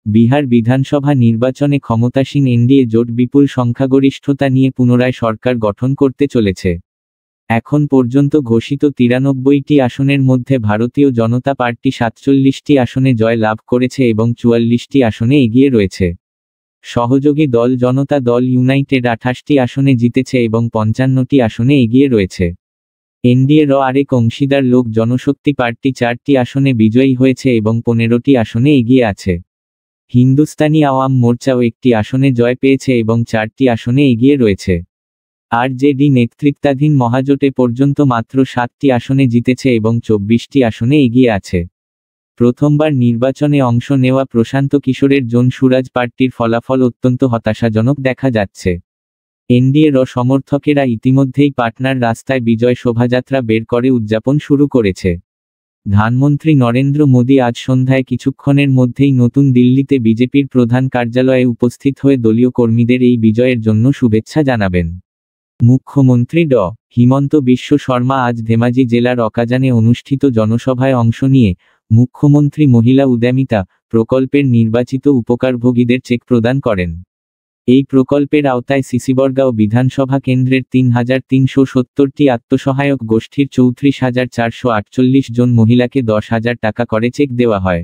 বিহার বিধানসভা নির্বাচনে ক্ষমতাসীন এনডিএ জোট বিপুল সংখ্যাগরিষ্ঠতা নিয়ে পুনরায় সরকার গঠন করতে চলেছে। এখন পর্যন্ত ঘোষিত 93টি আসনের মধ্যে ভারতীয় জনতা পার্টি 47টি আসনে জয় লাভ করেছে এবং 44টি আসনে এগিয়ে রয়েছে। সহযোগী দল জনতা দল ইউনাইটেড 28টি আসনে জিতেছে এবং 55টি আসনে এগিয়ে রয়েছে। এনডিএর আরেক অংশীদার লোক জনশক্তি পার্টি 4টি আসনে বিজয়ী হয়েছে এবং 15টি আসনে এগিয়ে আছে। হিন্দুস্তানি আওয়াম মোর্চাও একটি আসনে জয় পেয়েছে এবং 4টি আসনে এগিয়ে রয়েছে। আরজেডি নেতৃত্বাধীন মহাজোটে পর্যন্ত মাত্র 7টি আসনে জিতেছে এবং 24টি আসনে এগিয়ে আছে। প্রথমবার নির্বাচনে অংশ নেওয়া প্রশান্ত কিশোরের জন সুরাজ পার্টির ফলাফল অত্যন্ত হতাশাজনক দেখা যাচ্ছে। এনডিএর সমর্থকেরা ইতিমধ্যেই পাটনার রাস্তায় বিজয় শোভাযাত্রা বের করে উদযাপন শুরু করেছে। প্রধানমন্ত্রী নরেন্দ্র মোদী আজ সন্ধ্যায় কিছুক্ষণের মধ্যেই নতুন দিল্লিতে বিজেপির প্রধান কার্যালয়ে উপস্থিত হয়ে দলীয় কর্মীদের এই বিজয়ের জন্য শুভেচ্ছা জানাবেন। মুখ্যমন্ত্রী ড. হিমন্ত বিশ্ব শর্মা আজ ধেমাজি জেলার অকাজানে অনুষ্ঠিত জনসভায় অংশ নিয়ে মুখ্যমন্ত্রী মহিলা উদ্যমিতা প্রকল্পের নির্বাচিত উপকারভোগীদের চেক প্রদান করেন। এই প্রকল্পের আওতায় সিসিবরগাঁও বিধানসভা কেন্দ্রের 3370টি আত্মসহায়ক গোষ্ঠীর 34,448 জন মহিলাকে 10,000 টাকা করে চেক দেওয়া হয়।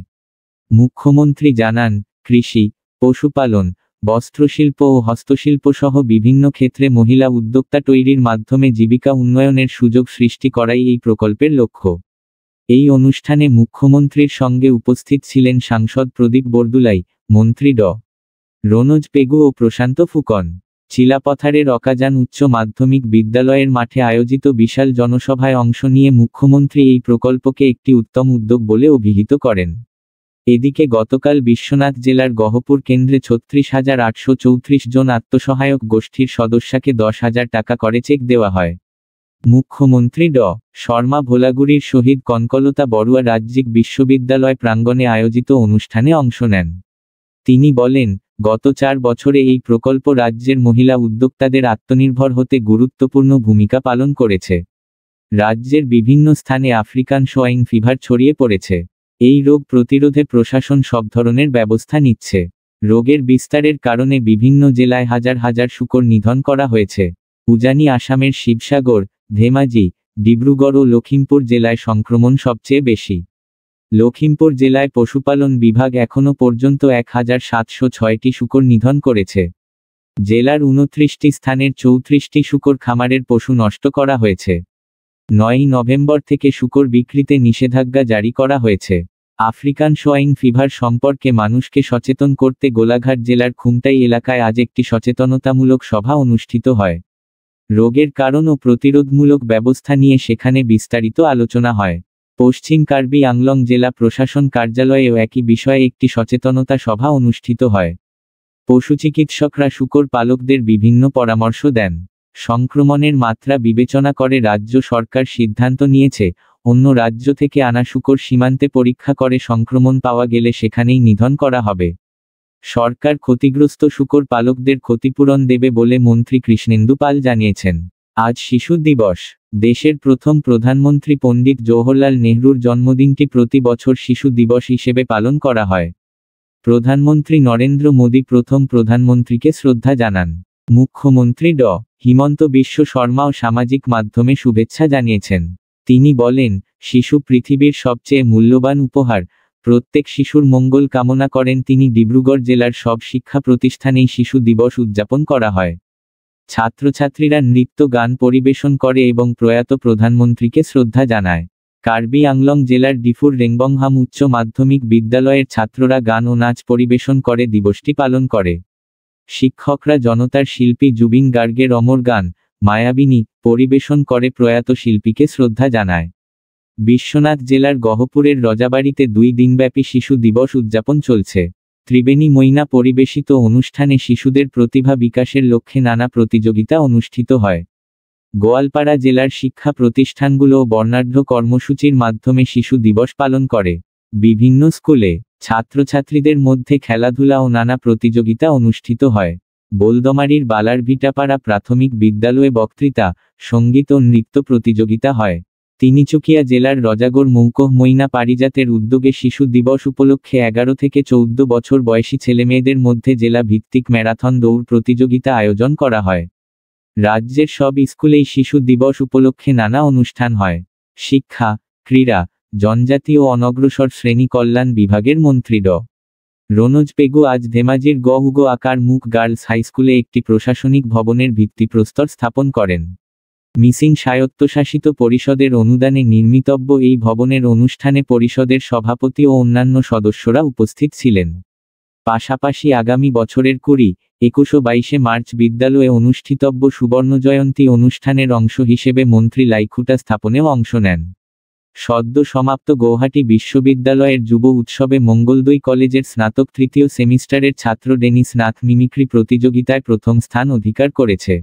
মুখ্যমন্ত্রী জানান, কৃষি, পশুপালন, বস্ত্রশিল্প ও হস্তশিল্প সহ বিভিন্ন ক্ষেত্রে মহিলা উদ্যোক্তা তৈরির মাধ্যমে জীবিকা উন্নয়নের সুযোগ সৃষ্টি করাই এই প্রকল্পের লক্ষ্য। এই অনুষ্ঠানে মুখ্যমন্ত্রীর সঙ্গে উপস্থিত ছিলেন সাংসদ প্রদীপ বরদুলাই, মন্ত্রী ড. রনোজ পেগু ও প্রশান্ত ফুকন। চিলাপথারের অকাজান উচ্চ মাধ্যমিক বিদ্যালয়ের মাঠে আয়োজিত বিশাল জনসভায় অংশ নিয়ে মুখ্যমন্ত্রী এই প্রকল্পকে একটি উত্তম উদ্যোগ বলে অভিহিত করেন। এদিকে গতকাল বিশ্বনাথ জেলার গহপুর কেন্দ্রে 36,834 জন আত্মসহায়ক গোষ্ঠীর সদস্যকে 10,000 টাকা করে চেক দেওয়া হয়। মুখ্যমন্ত্রী ড. শর্মা ভোলাগুড়ির শহীদ কনকলতা বড়ুয়া রাজ্যিক বিশ্ববিদ্যালয় প্রাঙ্গণে আয়োজিত অনুষ্ঠানে অংশ নেন। তিনি বলেন, গত 4 বছরে এই প্রকল্প রাজ্যের মহিলা উদ্যোক্তাদের আত্মনির্ভর হতে গুরুত্বপূর্ণ ভূমিকা পালন করেছে। রাজ্যের বিভিন্ন স্থানে আফ্রিকান সোয়াইন ফিভার ছড়িয়ে পড়েছে। এই রোগ প্রতিরোধে প্রশাসন সব ধরনের ব্যবস্থা নিচ্ছে। রোগের বিস্তারের কারণে বিভিন্ন জেলায় হাজার হাজার শূকর নিধন করা হয়েছে। উজানি আসামের শিবসাগর, ধেমাজি, ডিব্রুগড় ও লখিমপুর জেলায় সংক্রমণ সবচেয়ে বেশি। লখিমপুর জেলায় পশুপালন বিভাগ এখনও পর্যন্ত 1,706টি শূকর নিধন করেছে। জেলার 29টি স্থানের 34টি শূকর খামারের পশু নষ্ট করা হয়েছে। 9 নভেম্বর থেকে শূকর বিক্রিতে নিষেধাজ্ঞা জারি করা হয়েছে। আফ্রিকান সোয়াইন ফিভার সম্পর্কে মানুষকে সচেতন করতে গোলাঘাট জেলার খুমটাই এলাকায় আজ একটি সচেতনতামূলক সভা অনুষ্ঠিত হয়। রোগের কারণ ও প্রতিরোধমূলক ব্যবস্থা নিয়ে সেখানে বিস্তারিত আলোচনা হয়। পশ্চিম কার্বি আংলং জেলা প্রশাসন কার্যালয়েও একই বিষয়ে একটি সচেতনতা সভা অনুষ্ঠিত হয়। পশুচিকিৎসকরা শূকর পালকদের বিভিন্ন পরামর্শ দেন। সংক্রমণের মাত্রা বিবেচনা করে রাজ্য সরকার সিদ্ধান্ত নিয়েছে, অন্য রাজ্য থেকে আনা শূকর সীমান্তে পরীক্ষা করে সংক্রমণ পাওয়া গেলে সেখানেই নিধন করা হবে। সরকার ক্ষতিগ্রস্ত শূকর পালকদের ক্ষতিপূরণ দেবে বলে মন্ত্রী কৃষ্ণেন্দু পাল জানিয়েছেন। আজ শিশু দিবস। দেশের প্রথম প্রধানমন্ত্রী পণ্ডিত জওহরলাল নেহরুর জন্মদিনটি প্রতি বছর শিশু দিবস হিসেবে পালন করা হয়। প্রধানমন্ত্রী নরেন্দ্র মোদী প্রথম প্রধানমন্ত্রীকে শ্রদ্ধা জানান। মুখ্যমন্ত্রী ড. হিমন্ত বিশ্ব শর্মাও সামাজিক মাধ্যমে শুভেচ্ছা জানিয়েছেন। তিনি বলেন, শিশু পৃথিবীর সবচেয়ে মূল্যবান উপহার। প্রত্যেক শিশুর মঙ্গল কামনা করেন তিনি। ডিব্রুগড় জেলার সব শিক্ষা প্রতিষ্ঠানেই শিশু দিবস উদযাপন করা হয়। ছাত্রছাত্রীরা নৃত্য গান পরিবেশন করে এবং প্রয়াত প্রধানমন্ত্রীকে শ্রদ্ধা জানায়। কার্বি আংলং জেলার ডিফুর রেংবংহাম উচ্চ মাধ্যমিক বিদ্যালয়ের ছাত্ররা গান ও নাচ পরিবেশন করে দিবসটি পালন করে। শিক্ষকরা জনতার শিল্পী জুবিন গার্গের অমর গান, মায়াবিনী পরিবেশন করে প্রয়াত শিল্পীকে শ্রদ্ধা জানায়। বিশ্বনাথ জেলার গহপুরের রজাবাড়িতে 2 দিনব্যাপী শিশু দিবস উদযাপন চলছে। ত্রিবেণী মৈনা পরিবেশিত অনুষ্ঠানে শিশুদের প্রতিভা বিকাশের লক্ষ্যে নানা প্রতিযোগিতা অনুষ্ঠিত হয়। গোয়ালপাড়া জেলার শিক্ষা প্রতিষ্ঠানগুলোও বর্ণাঢ্য কর্মসূচির মাধ্যমে শিশু দিবস পালন করে। বিভিন্ন স্কুলে ছাত্রছাত্রীদের মধ্যে খেলাধুলা ও নানা প্রতিযোগিতা অনুষ্ঠিত হয়। বোলদমারির বালারভিটাপাড়া প্রাথমিক বিদ্যালয়ে বক্তৃতা, সঙ্গীত ও নৃত্য প্রতিযোগিতা হয়। তিনিচুকিয়া জেলার রজাগড় মৌকহ মইনা পারিজাতের উদ্যোগে শিশু দিবস উপলক্ষে 11 থেকে 14 বছর বয়সী ছেলেমেয়েদের মধ্যে জেলা ভিত্তিক ম্যারাথন দৌড় প্রতিযোগিতা আয়োজন করা হয়। রাজ্যের সব স্কুলেই শিশু দিবস উপলক্ষে নানা অনুষ্ঠান হয়। শিক্ষা, ক্রীড়া, জনজাতি ও অনগ্রসর শ্রেণী কল্যাণ বিভাগের মন্ত্রী ড. রনোজ পেগু আজ ধেমাজির গ.হুগো আকার মুখ গার্লস হাইস্কুলে একটি প্রশাসনিক ভবনের ভিত্তিপ্রস্তর স্থাপন করেন। মিসিং স্বায়ত্তশাসিত পরিষদের অনুদানে নির্মিতব্য এই ভবনের অনুষ্ঠানে পরিষদের সভাপতি ও অন্যান্য সদস্যরা উপস্থিত ছিলেন। পাশাপাশি আগামী বছরের 20, 21 ও 22 মার্চ বিদ্যালয়ে অনুষ্ঠিতব্য সুবর্ণজয়ন্তী অনুষ্ঠানের অংশ হিসেবে মন্ত্রী লাইখুঁটা স্থাপনেও অংশ নেন। সদ্য সমাপ্ত গৌহাটি বিশ্ববিদ্যালয়ের যুব উৎসবে মঙ্গলদৈ কলেজের স্নাতক 3য় সেমিস্টারের ছাত্র ডেনিস নাথ মিমিক্রি প্রতিযোগিতায় প্রথম স্থান অধিকার করেছে।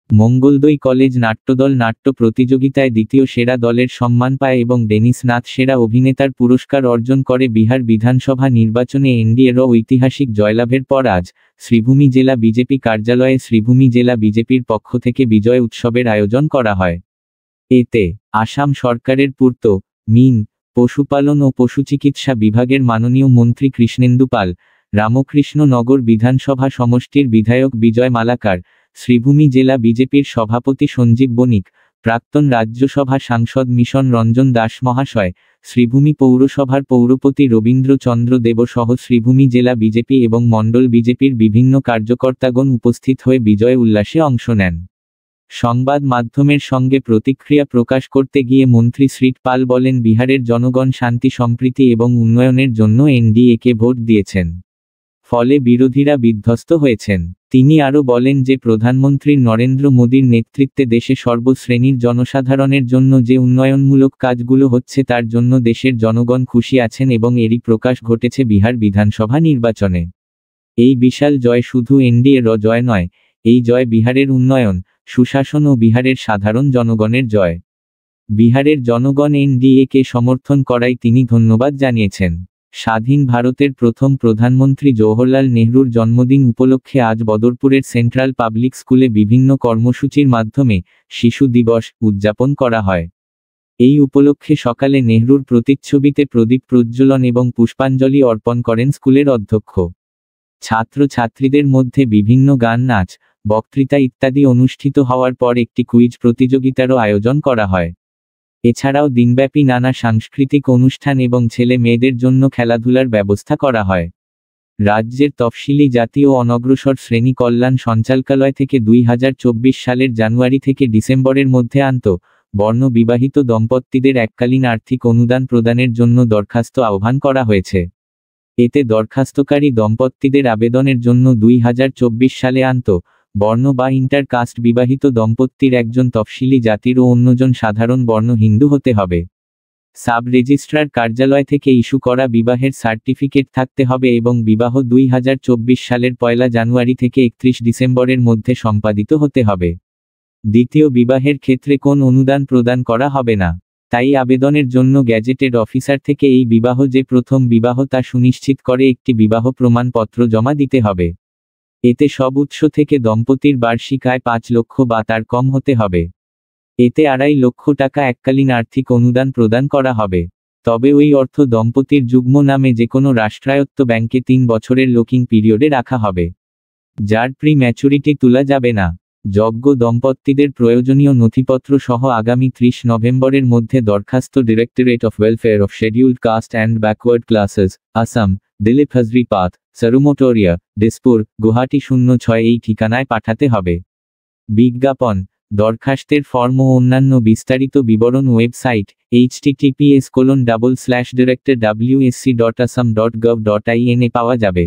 মঙ্গলদৈ কলেজ নাট্যদল নাট্য প্রতিযোগিতায় দ্বিতীয় সেরা দলের সম্মান পায় এবং ডেনিস নাথ সেরা অভিনেতার পুরস্কার অর্জন করে। বিহার বিধানসভা নির্বাচনে এনডিএর ঐতিহাসিক জয়লাভের পর আজ শ্রীভূমি জেলা বিজেপি কার্যালয়ে শ্রীভূমি জেলা বিজেপির পক্ষ থেকে বিজয় উৎসবের আয়োজন করা হয়। এতে আসাম সরকারের পূর্ত, মিন, পশুপালন ও পশুচিকিৎসা বিভাগের মাননীয় মন্ত্রী কৃষ্ণেন্দু পাল, রামকৃষ্ণ নগর বিধানসভা সমষ্টির বিধায়ক বিজয় মালাকার, শ্রীভূমি জেলা বিজেপির সভাপতি সঞ্জীব বণিক, প্রাক্তন রাজ্যসভা সাংসদ মিশন রঞ্জন দাস মহাশয়, শ্রীভূমি পৌরসভার পৌরপতি রবীন্দ্র চন্দ্র দেব সহ শ্রীভূমি জেলা বিজেপি এবং মণ্ডল বিজেপির বিভিন্ন কার্যকর্তাগণ উপস্থিত হয়ে বিজয় উল্লাসে অংশ নেন। সংবাদ মাধ্যমের সঙ্গে প্রতিক্রিয়া প্রকাশ করতে গিয়ে মন্ত্রী শ্রী পাল বলেন, বিহারের জনগণ শান্তি সম্প্রীতি এবং উন্নয়নের জন্য এনডিএকে ভোট দিয়েছেন। ফলে বিরোধীরা বিধ্বস্ত হয়েছেন। তিনি আরও বলেন যে প্রধানমন্ত্রী নরেন্দ্র মোদীর নেতৃত্বে দেশে সর্বশ্রেণীর জনসাধারণের জন্য যে উন্নয়নমূলক কাজগুলো হচ্ছে তার জন্য দেশের জনগণ খুশি আছেন এবং এরই প্রকাশ ঘটেছে বিহার বিধানসভা নির্বাচনে। এই বিশাল জয় শুধু এনডিএর জয় নয়, এই জয় বিহারের উন্নয়ন, সুশাসন ও বিহারের সাধারণ জনগণের জয়। বিহারের জনগণ এনডিএকে সমর্থন করায় তিনি ধন্যবাদ জানিয়েছেন। স্বাধীন ভারতের প্রথম প্রধানমন্ত্রী জওহরলাল নেহরুর জন্মদিন উপলক্ষে আজ বদরপুরের সেন্ট্রাল পাবলিক স্কুলে বিভিন্ন কর্মসূচির মাধ্যমে শিশু দিবস উদযাপন করা হয়। এই উপলক্ষে সকালে নেহরুর প্রতিচ্ছবিতে প্রদীপ প্রজ্বলন এবং পুষ্পাঞ্জলি অর্পণ করেন স্কুলের অধ্যক্ষ। ছাত্রছাত্রীদের মধ্যে বিভিন্ন গান, নাচ, বক্তৃতা ইত্যাদি অনুষ্ঠিত হওয়ার পর একটি কুইজ প্রতিযোগিতারও আয়োজন করা হয়। এছাড়াও দিনব্যাপী নানা সাংস্কৃতিক অনুষ্ঠান এবং ছেলে মেয়েদের জন্য খেলাধুলার ব্যবস্থা করা হয়। রাজ্যের তফসিলি জাতি ও অনগ্রসর শ্রেণী কল্যাণ সঞ্চালকালয় থেকে 2024 সালের জানুয়ারি থেকে ডিসেম্বরের মধ্যে বর্ণ বিবাহিত দম্পতিদের এককালীন আর্থিক অনুদান প্রদানের জন্য দরখাস্ত আহ্বান করা হয়েছে। এতে দরখাস্তকারী দম্পতিদের আবেদনের জন্য 2024 সালে বর্ণ বা ইন্টার কাস্ট বিবাহিত দম্পতির একজন তফসিলি জাতির ও অন্যজন সাধারণ বর্ণ হিন্দু হতে হবে। সাব রেজিস্ট্রার কার্যালয় থেকে ইস্যু করা বিবাহের সার্টিফিকেট থাকতে হবে এবং বিবাহ 2024 সালের 1 জানুয়ারি থেকে 31 ডিসেম্বরের মধ্যে সম্পাদিত হতে হবে। দ্বিতীয় বিবাহের ক্ষেত্রে কোন অনুদান প্রদান করা হবে না। তাই আবেদনের জন্য গ্যাজেটেড অফিসার থেকে এই বিবাহ যে প্রথম বিবাহ তা সুনিশ্চিত করে একটি বিবাহ প্রমাণপত্র জমা দিতে হবে। এতে সব উৎস থেকে দম্পতির বার্ষিক আয় 5 লক্ষ বা তার কম হতে হবে। এতে 2.5 লক্ষ টাকা এককালীন আর্থিক অনুদান প্রদান করা হবে। তবে ওই অর্থ দম্পতির যুগ্ম নামে যে কোনো রাষ্ট্রায়ত্ত ব্যাংকে 3 বছরের লকিং পিরিয়ডে রাখা হবে, যার প্রি ম্যাচুরিটি তোলা যাবে না। যোগ্য দম্পতিদের প্রয়োজনীয় নথিপত্র সহ আগামী 30 নভেম্বরের মধ্যে দরখাস্ত directorate of welfare of scheduled caste and backward classes, Assam, Dilip Hazari path, Sarumotoria, Dispur, Guwahati 06 এই ঠিকানায় পাঠাতে হবে। বিজ্ঞাপন, দরখাস্তের ফর্ম ও অন্যান্য বিস্তারিত বিবরণ ওয়েবসাইট https://director.wsc.assam.gov.in এ পাওয়া যাবে।